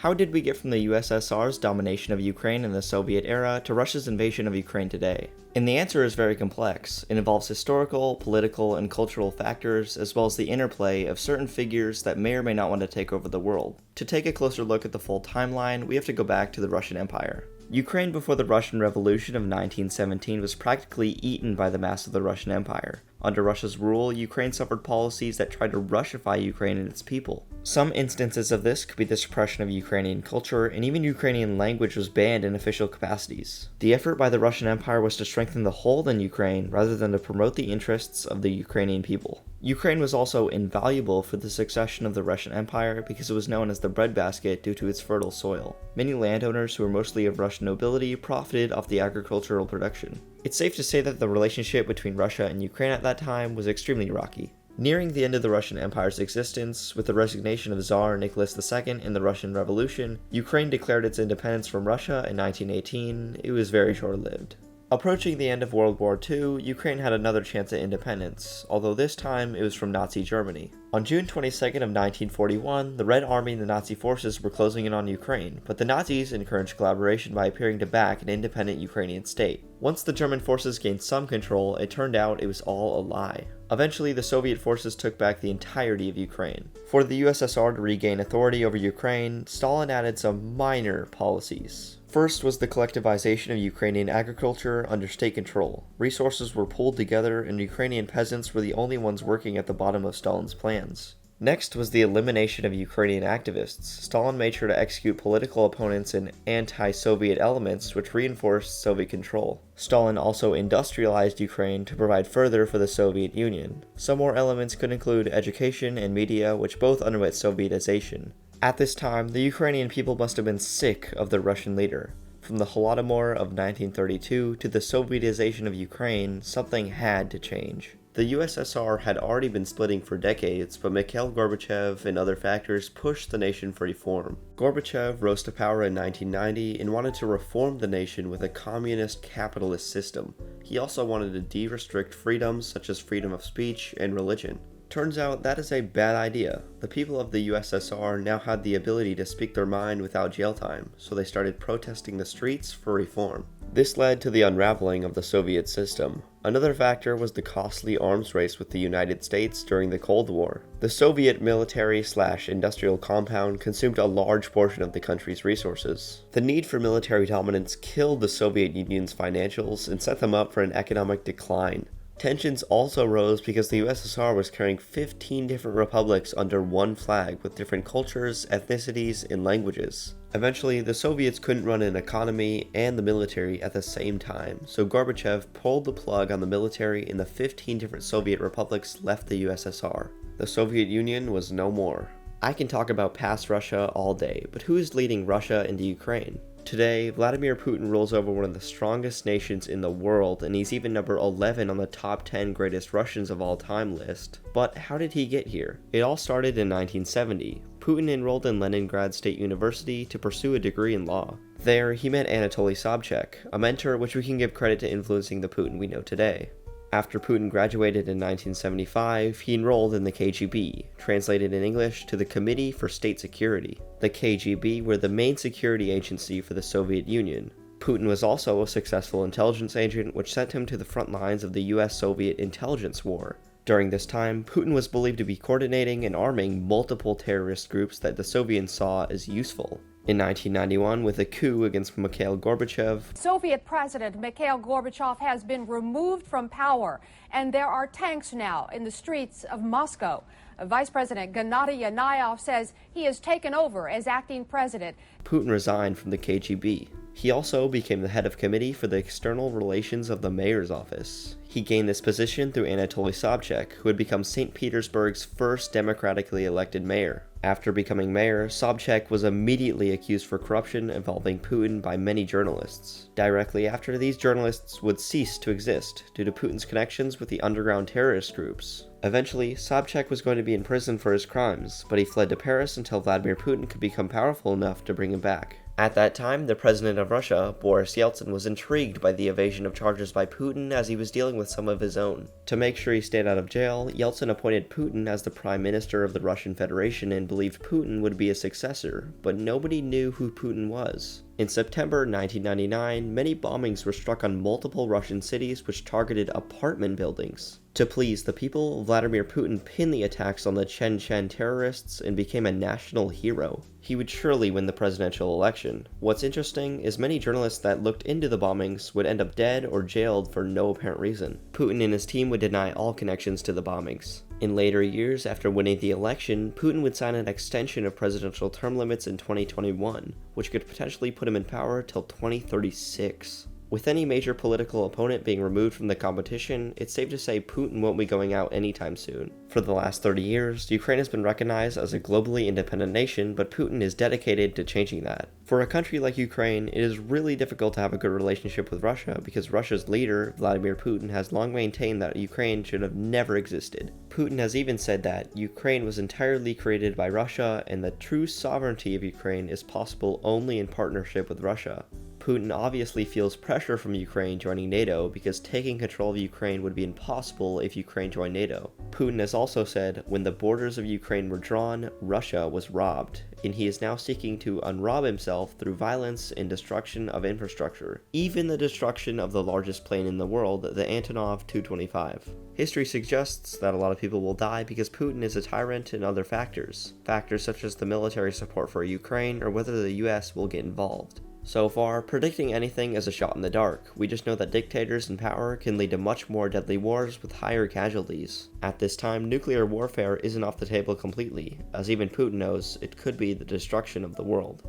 How did we get from the USSR's domination of Ukraine in the Soviet era to Russia's invasion of Ukraine today? And the answer is very complex. It involves historical, political, and cultural factors, as well as the interplay of certain figures that may or may not want to take over the world. To take a closer look at the full timeline, we have to go back to the Russian Empire. Ukraine before the Russian Revolution of 1917 was practically eaten by the mass of the Russian Empire. Under Russia's rule, Ukraine suffered policies that tried to Russify Ukraine and its people. Some instances of this could be the suppression of Ukrainian culture, and even Ukrainian language was banned in official capacities. The effort by the Russian Empire was to strengthen the hold in Ukraine rather than to promote the interests of the Ukrainian people. Ukraine was also invaluable for the succession of the Russian Empire because it was known as the breadbasket due to its fertile soil. Many landowners who were mostly of Russian nobility profited off the agricultural production. It's safe to say that the relationship between Russia and Ukraine at that time was extremely rocky. Nearing the end of the Russian Empire's existence, with the resignation of Tsar Nicholas II in the Russian Revolution, Ukraine declared its independence from Russia in 1918. It was very short-lived. Approaching the end of World War II, Ukraine had another chance at independence, although this time it was from Nazi Germany. On June 22nd of 1941, the Red Army and the Nazi forces were closing in on Ukraine, but the Nazis encouraged collaboration by appearing to back an independent Ukrainian state. Once the German forces gained some control, it turned out it was all a lie. Eventually, the Soviet forces took back the entirety of Ukraine. For the USSR to regain authority over Ukraine, Stalin added some minor policies. First was the collectivization of Ukrainian agriculture under state control. Resources were pooled together, and Ukrainian peasants were the only ones working at the bottom of Stalin's plans. Next was the elimination of Ukrainian activists. Stalin made sure to execute political opponents and anti-Soviet elements which reinforced Soviet control. Stalin also industrialized Ukraine to provide further for the Soviet Union. Some more elements could include education and media, which both underwent Sovietization. At this time, the Ukrainian people must have been sick of their Russian leader. From the Holodomor of 1932 to the Sovietization of Ukraine, something had to change. The USSR had already been splitting for decades, but Mikhail Gorbachev and other factors pushed the nation for reform. Gorbachev rose to power in 1990 and wanted to reform the nation with a communist capitalist system. He also wanted to de-restrict freedoms such as freedom of speech and religion. Turns out that is a bad idea. The people of the USSR now had the ability to speak their mind without jail time, so they started protesting the streets for reform. This led to the unraveling of the Soviet system. Another factor was the costly arms race with the United States during the Cold War. The Soviet military/industrial compound consumed a large portion of the country's resources. The need for military dominance killed the Soviet Union's financials and set them up for an economic decline. Tensions also rose because the USSR was carrying 15 different republics under one flag with different cultures, ethnicities, and languages. Eventually, the Soviets couldn't run an economy and the military at the same time, so Gorbachev pulled the plug on the military and the 15 different Soviet republics left the USSR. The Soviet Union was no more. I can talk about past Russia all day, but who is leading Russia into Ukraine? Today, Vladimir Putin rules over one of the strongest nations in the world, and he's even number 11 on the top 10 greatest Russians of all time list. But how did he get here? It all started in 1970. Putin enrolled in Leningrad State University to pursue a degree in law. There, he met Anatoly Sobchak, a mentor which we can give credit to influencing the Putin we know today. After Putin graduated in 1975, he enrolled in the KGB, translated in English to the Committee for State Security. The KGB were the main security agency for the Soviet Union. Putin was also a successful intelligence agent, which sent him to the front lines of the US-Soviet intelligence war. During this time, Putin was believed to be coordinating and arming multiple terrorist groups that the Soviets saw as useful. In 1991, with a coup against Mikhail Gorbachev, Soviet President Mikhail Gorbachev has been removed from power, and there are tanks now in the streets of Moscow. Vice President Gennady Yanayev says he has taken over as acting president. Putin resigned from the KGB. He also became the head of committee for the external relations of the mayor's office. He gained this position through Anatoly Sobchak, who had become St. Petersburg's first democratically elected mayor. After becoming mayor, Sobchak was immediately accused for corruption involving Putin by many journalists. Directly after, these journalists would cease to exist due to Putin's connections with the underground terrorist groups. Eventually, Sobchak was going to be in prison for his crimes, but he fled to Paris until Vladimir Putin could become powerful enough to bring him back. At that time, the president of Russia, Boris Yeltsin, was intrigued by the evasion of charges by Putin as he was dealing with some of his own. To make sure he stayed out of jail, Yeltsin appointed Putin as the prime minister of the Russian Federation and believed Putin would be his successor, but nobody knew who Putin was. In September 1999, many bombings were struck on multiple Russian cities which targeted apartment buildings. To please the people, Vladimir Putin pinned the attacks on the Chechen terrorists and became a national hero. He would surely win the presidential election. What's interesting is many journalists that looked into the bombings would end up dead or jailed for no apparent reason. Putin and his team would deny all connections to the bombings. In later years, after winning the election, Putin would sign an extension of presidential term limits in 2021, which could potentially put him in power till 2036. With any major political opponent being removed from the competition, it's safe to say Putin won't be going out anytime soon. For the last 30 years, Ukraine has been recognized as a globally independent nation, but Putin is dedicated to changing that. For a country like Ukraine, it is really difficult to have a good relationship with Russia because Russia's leader, Vladimir Putin, has long maintained that Ukraine should have never existed. Putin has even said that Ukraine was entirely created by Russia and the true sovereignty of Ukraine is possible only in partnership with Russia. Putin obviously feels pressure from Ukraine joining NATO because taking control of Ukraine would be impossible if Ukraine joined NATO. Putin has also said when the borders of Ukraine were drawn, Russia was robbed, and he is now seeking to unrob himself through violence and destruction of infrastructure, even the destruction of the largest plane in the world, the Antonov 225. History suggests that a lot of people will die because Putin is a tyrant and other factors such as the military support for Ukraine or whether the US will get involved. So far, predicting anything is a shot in the dark. We just know that dictators in power can lead to much more deadly wars with higher casualties. At this time, nuclear warfare isn't off the table completely, as even Putin knows it could be the destruction of the world.